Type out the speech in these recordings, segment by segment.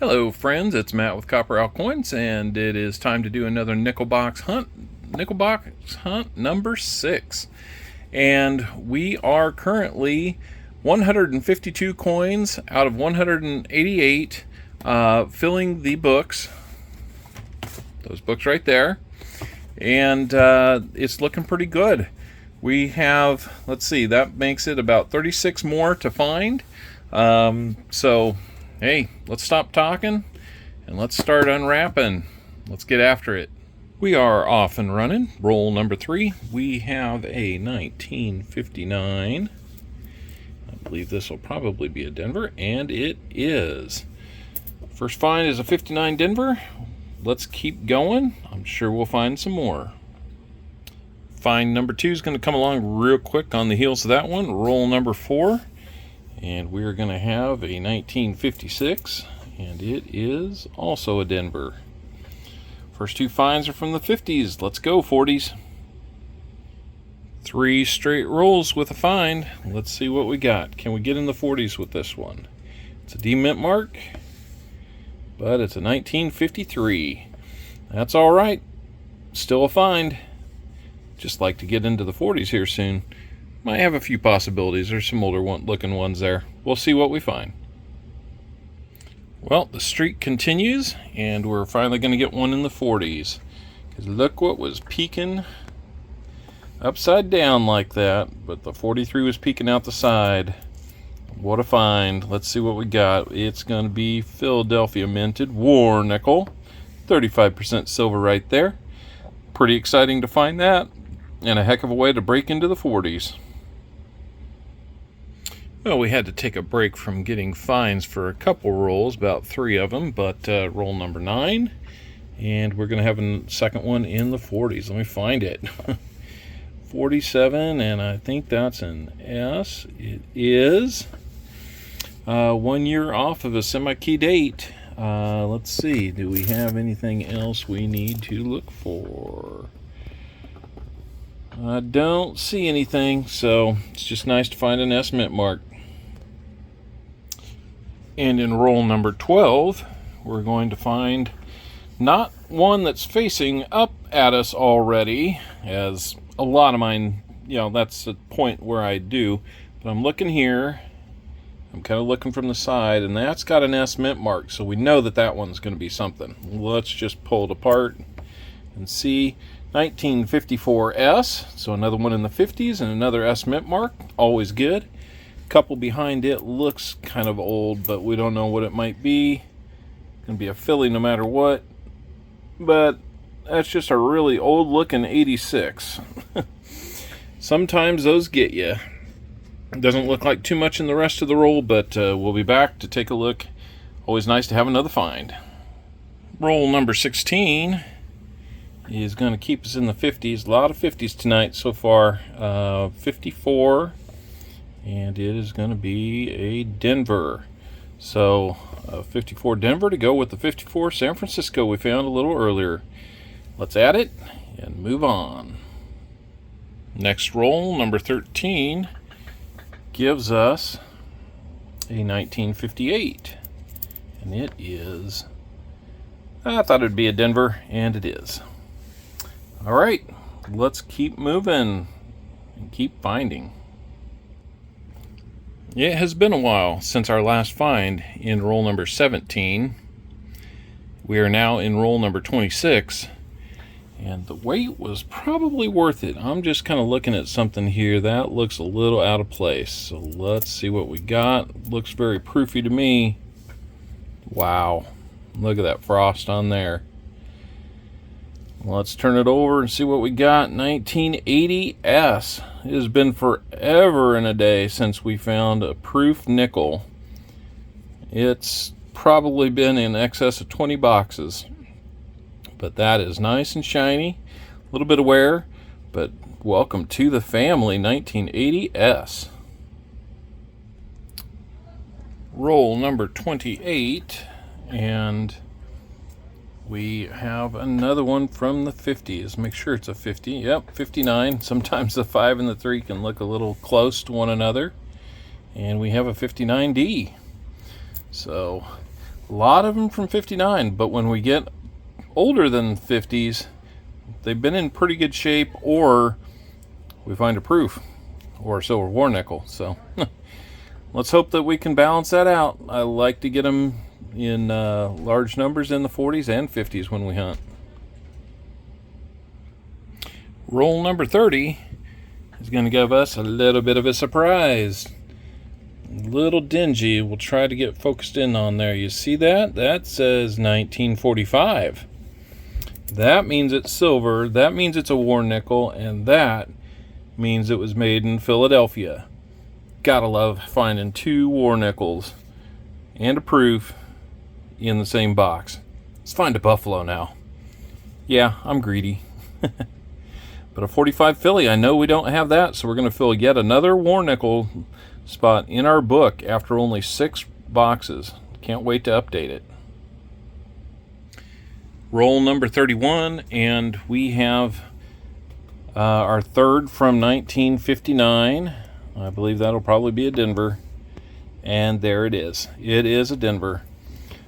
Hello friends, it's Matt with Copper Owl Coins, and it is time to do another nickel box hunt number 6. And we are currently 152 coins out of 188, filling the books, those books right there, and it's looking pretty good. We have, let's see, that makes it about 36 more to find. So hey, let's stop talking and let's start unwrapping. Let's get after it. We are off and running. Roll number 3. We have a 1959. I believe this will probably be a Denver, and it is. First find is a 59 Denver. Let's keep going. I'm sure we'll find some more. Find number 2 is going to come along real quick on the heels of that one. Roll number 4. And we're going to have a 1956, and it is also a Denver. First 2 finds are from the 50s. Let's go, 40s. 3 straight rolls with a find. Let's see what we got. Can we get in the 40s with this one? It's a D-mint mark, but it's a 1953. That's all right. Still a find. Just like to get into the 40s here soon. Might have a few possibilities. There's some older looking ones there. We'll see what we find. Well, the streak continues, and we're finally going to get one in the 40s. Because look what was peeking upside down like that, but the 43 was peeking out the side. What a find. Let's see what we got. It's going to be Philadelphia minted war nickel. 35% silver right there. Pretty exciting to find that, and a heck of a way to break into the 40s. Well, we had to take a break from getting finds for a couple rolls, about 3 of them, but roll number 9, and we're going to have a second one in the 40s. Let me find it. 47, and I think that's an S. It is 1 year off of a semi-key date. Let's see, do we have anything else we need to look for? I don't see anything, so it's just nice to find an S mint mark. And in roll number 12, we're going to find not one that's facing up at us already, as a lot of mine, that's the point where I do. But I'm looking here, I'm kind of looking from the side, and that's got an S mint mark, so we know that that one's going to be something. Let's just pull it apart and see. 1954 S, so another one in the 50s and another S mint mark, always good. Couple behind it looks kind of old, but we don't know what it might be. Gonna be a Philly no matter what, but that's just a really old looking 86. Sometimes those get you. Doesn't look like too much in the rest of the roll, but we'll be back to take a look. Always nice to have another find. Roll number 16 is going to keep us in the 50s. A lot of 50s tonight so far. 54, and it is going to be a Denver. So 54 Denver to go with the 54 San Francisco we found a little earlier. Let's add it and move on. Next roll, number 13, gives us a 1958, and it is, I thought it'd be a Denver, and it is. All right, let's keep moving and keep finding. It has been a while since our last find in roll number 17. We are now in roll number 26, and the wait was probably worth it. I'm just kind of looking at something here that looks a little out of place. So let's see what we got. Looks very proofy to me. Wow, look at that frost on there. Let's turn it over and see what we got. 1980S. It has been forever and a day since we found a proof nickel. It's probably been in excess of 20 boxes. But that is nice and shiny. A little bit of wear, but welcome to the family. 1980S. Roll number 28, and we have another one from the 50s. Make sure it's a 50. Yep, 59. Sometimes the 5 and the 3 can look a little close to one another. And we have a 59D. So A lot of them from 59, but when we get older than 50s, they've been in pretty good shape, or we find a proof or a silver war nickel. So let's hope that we can balance that out. I like to get them in large numbers in the 40s and 50s when we hunt. Roll number 30 is going to give us a little bit of a surprise. A little dingy. We'll try to get focused in on there. You see that? That says 1945. That means it's silver. That means it's a war nickel. And that means it was made in Philadelphia. Gotta love finding 2 war nickels and a proof in the same box. Let's find a buffalo now. Yeah, I'm greedy. But a 45 Philly, I know we don't have that, so we're going to fill yet another war nickel spot in our book after only 6 boxes. Can't wait to update it. Roll number 31, and we have our third from 1959. I believe that'll probably be a Denver. And there it is. It is a Denver.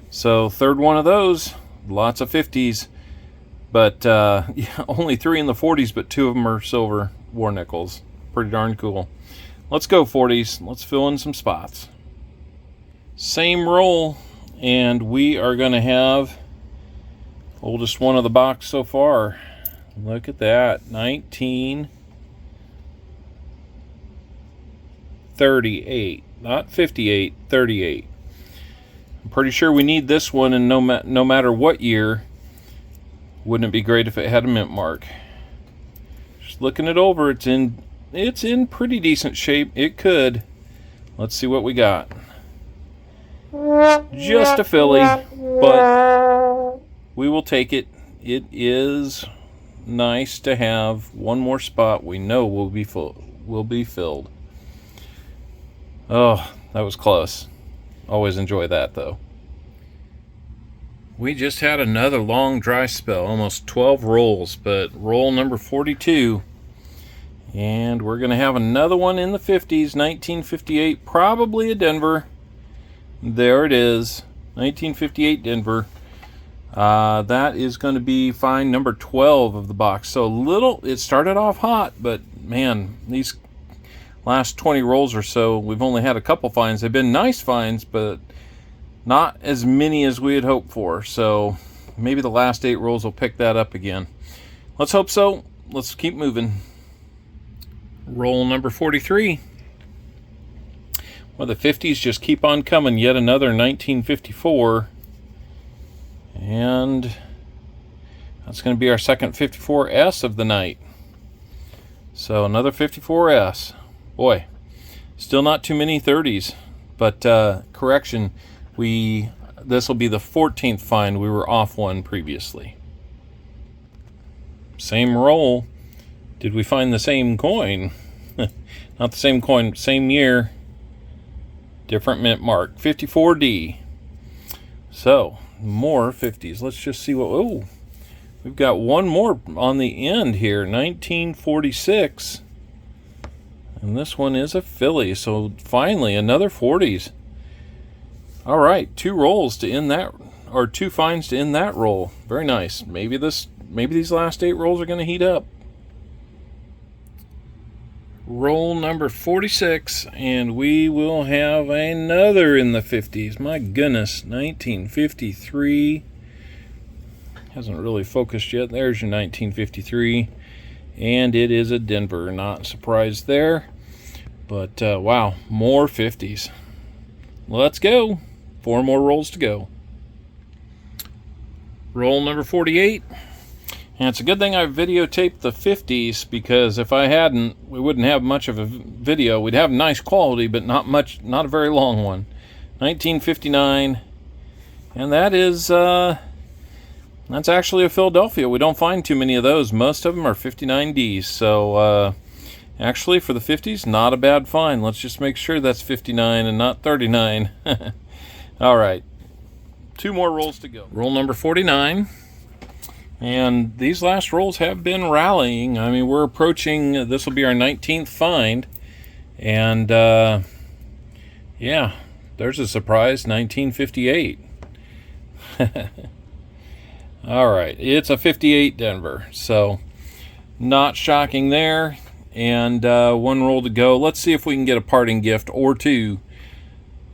So third one of those, lots of 50s. But yeah, only 3 in the 40s, but 2 of them are silver war nickels. Pretty darn cool. Let's go 40s. Let's fill in some spots. Same roll, and we are going to have oldest one of the box so far. Look at that, 1938. Not 58, 38. I'm pretty sure we need this one, and no matter what year, wouldn't it be great if it had a mint mark? Just looking it over, it's in pretty decent shape. It could. Let's see what we got. Just a Philly, but we will take it. It is nice to have one more spot we know will be filled. Oh, that was close. Always enjoy that, though. We just had another long dry spell, almost 12 rolls, but roll number 42. And we're going to have another one in the 50s, 1958, probably a Denver. There it is, 1958 Denver. That is going to be find number 12 of the box. So it started off hot, but man, these last 20 rolls or so, we've only had a couple finds. They've been nice finds, but not as many as we had hoped for. So maybe the last 8 rolls will pick that up again. Let's hope so. Let's keep moving. Roll number 43. Well, the 50s just keep on coming. Yet another 1954. And that's going to be our second 54S of the night. So another 54S. Boy, still not too many 30s. But correction, this will be the 14th find. We were off one previously. Same roll. Did we find the same coin? Not the same coin, same year. Different mint mark. 54D. So, more 50s. Let's just see what... Oh, we've got one more on the end here. 1946. And this one is a Philly. So, finally, another 40s. All right, 2 rolls to end that, or 2 finds to end that roll. Very nice. Maybe these last 8 rolls are going to heat up. Roll number 46, and we will have another in the 50s. My goodness, 1953. Hasn't really focused yet. There's your 1953, and it is a Denver. Not surprised there, but wow, more 50s. Let's go. 4 more rolls to go. Roll number 48. And it's a good thing I videotaped the 50s, because if I hadn't, we wouldn't have much of a video. We'd have nice quality, but not a very long one. 1959. And that is, that's actually a Philadelphia. We don't find too many of those. Most of them are 59Ds. So, actually, for the 50s, not a bad find. Let's just make sure that's 59 and not 39. All right. 2 more rolls to go. Roll number 49. And these last rolls have been rallying. I mean, we're approaching, this will be our 19th find. And, yeah, there's a surprise, 1958. All right, it's a 58 Denver, so not shocking there. And one roll to go. Let's see if we can get a parting gift or two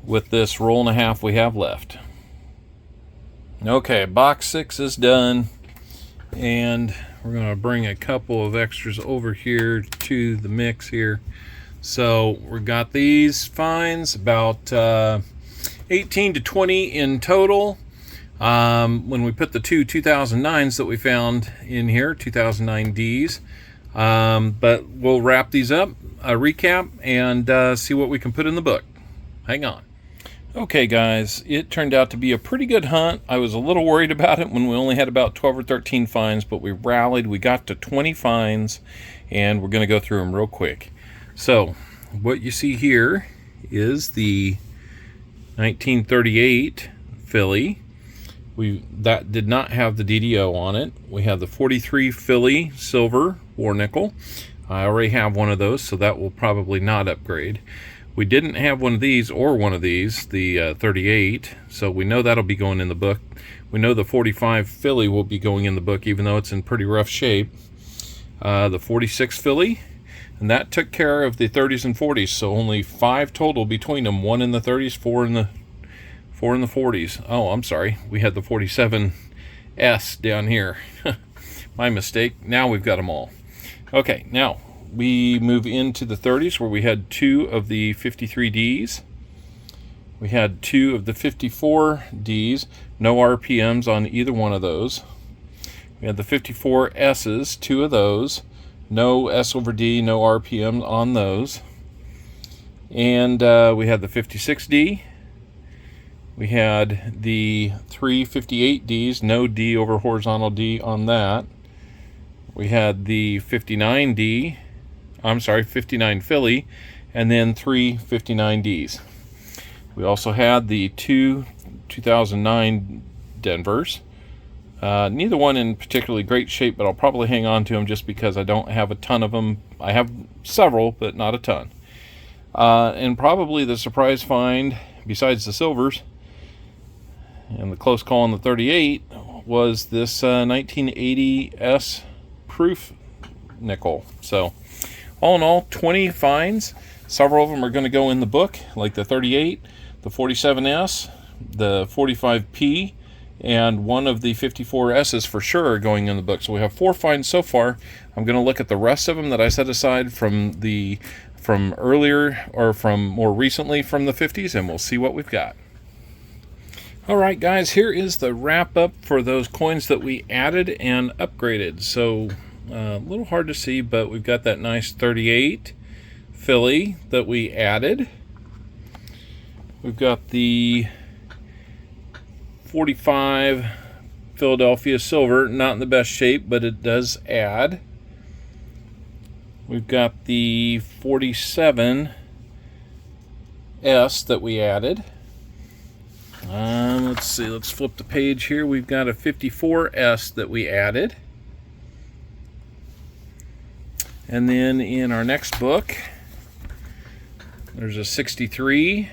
with this roll and a half we have left. Okay, box 6 is done, and we're going to bring a couple of extras over here to the mix here. So we got these finds, about 18 to 20 in total. When we put the two 2009s that we found in here, 2009 Ds. But we'll wrap these up, recap, and see what we can put in the book. Hang on. Okay, guys, it turned out to be a pretty good hunt. I was a little worried about it when we only had about 12 or 13 finds, but we rallied. We got to 20 finds, and we're going to go through them real quick. So, what you see here is the 1938 Philly. That did not have the DDO on it. We have the 43 Philly silver war nickel. I already have one of those, so that will probably not upgrade. We didn't have one of these or one of these, the 38, so we know that'll be going in the book. We know the 45 Philly will be going in the book, even though it's in pretty rough shape. The 46 Philly, and that took care of the 30s and 40s, so only 5 total between them. 1 in the 30s, 4 in the 40s. Oh, I'm sorry. We had the 47S down here. My mistake. Now we've got them all. Okay, now we move into the 30s, where we had 2 of the 53Ds. We had 2 of the 54Ds. No RPMs on either one of those. We had the 54Ss, 2 of those. No S over D, no RPM on those. And we had the 56D. We had the 3 58Ds, no D over horizontal D on that. We had the 59 Philly, and then 3 59Ds. We also had the 2 2009 Denvers. Neither one in particularly great shape, but I'll probably hang on to them just because I don't have a ton of them. I have several, but not a ton. And probably the surprise find, besides the silvers, and the close call on the 38, was this 1980S proof nickel. So all in all, 20 finds. Several of them are going to go in the book, like the 38, the 47S, the 45P, and one of the 54S's for sure are going in the book. So we have 4 finds so far. I'm going to look at the rest of them that I set aside from earlier, or from more recently from the 50s, and we'll see what we've got. Alright guys, here is the wrap up for those coins that we added and upgraded. So a little hard to see, but we've got that nice 38 Philly that we added. We've got the 45 Philadelphia silver, not in the best shape, but it does add. We've got the 47S that we added. Let's see, let's flip the page here. We've got a 54S that we added. And then in our next book, there's a 63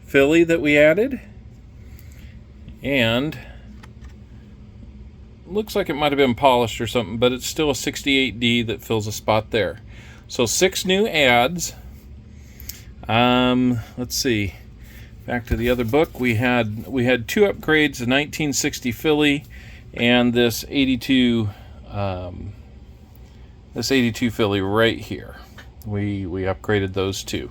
Philly that we added. And looks like it might have been polished or something, but it's still a 68D that fills a spot there. So 6 new adds. Let's see. Back to the other book, we had 2 upgrades: the 1960 Philly and this 82 Philly right here. We upgraded those 2.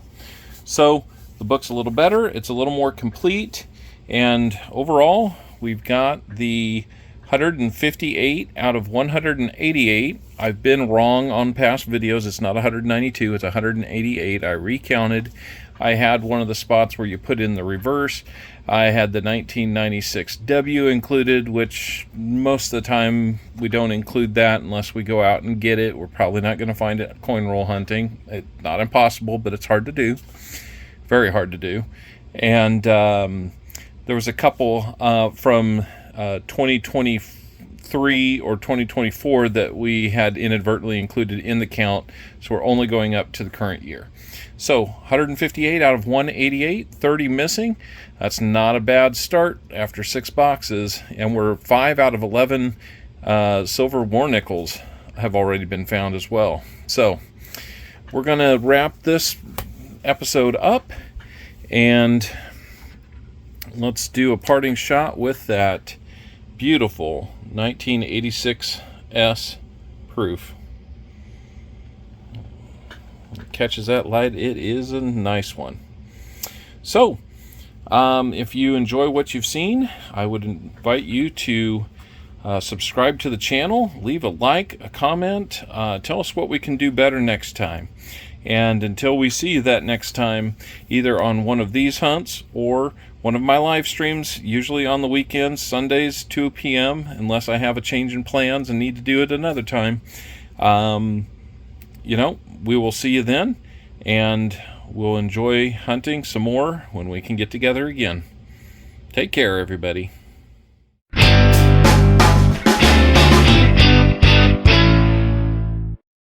So the book's a little better, it's a little more complete, and overall we've got the 158 out of 188. I've been wrong on past videos. It's not 192, it's 188. I recounted. I had one of the spots where you put in the reverse. I had the 1996 W included, which most of the time we don't include that unless we go out and get it. We're probably not going to find it coin roll hunting. It's not impossible, but it's hard to do. Very hard to do. And there was a couple from 2023 2023 or 2024 that we had inadvertently included in the count, so we're only going up to the current year. So 158 out of 188, 30 missing. That's not a bad start after 6 boxes, and we're 5 out of 11 silver war nickels have already been found as well. So we're going to wrap this episode up, and let's do a parting shot with that beautiful 1986 S proof. Catches that light. It is a nice one. So if you enjoy what you've seen, I would invite you to subscribe to the channel, leave a like, a comment, tell us what we can do better next time. And until we see you that next time, either on one of these hunts or one of my live streams, usually on the weekends, Sundays, 2 p.m., unless I have a change in plans and need to do it another time, we will see you then, and we'll enjoy hunting some more when we can get together again. Take care, everybody.